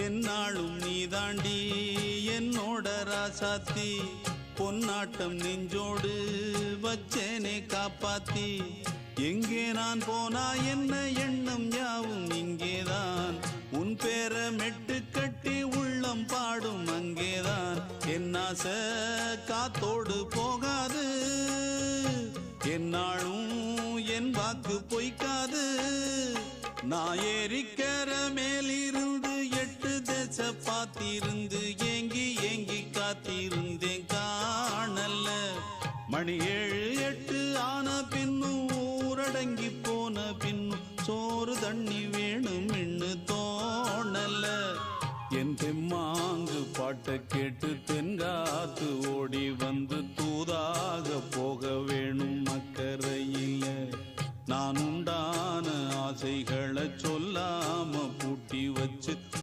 என்னாலும் நீதாண்டி என்னோட ராசாத்தி பொன்னாட்டம் நெஞ்சோடு வச்சேனே காப்பாத்தி எங்கே நான் போனா என்ன எண்ணம் யாவும் இங்கேதான் உன் பேர மெட்டு கட்டி உள்ளம் பாடும் அங்கேதான் என் ஆசை காத்தோடு போகாது என்னாலும் என் வாக்கு பொய்க்காது நான் ஏறிக்கிற மேலிருந்து 8 தேச பார்த்திருந்து ஏங்கி ஏங்கி காத்திருந்தேன் காணல்ல மணி 7 8 ஆன பின்னும் ஊரடங்கி போன பின்னும் சோறு தண்ணி வேணும் இன்னு தோணல என் தெம்மாங்கு பாட்டை கேட்டு தென்காத்து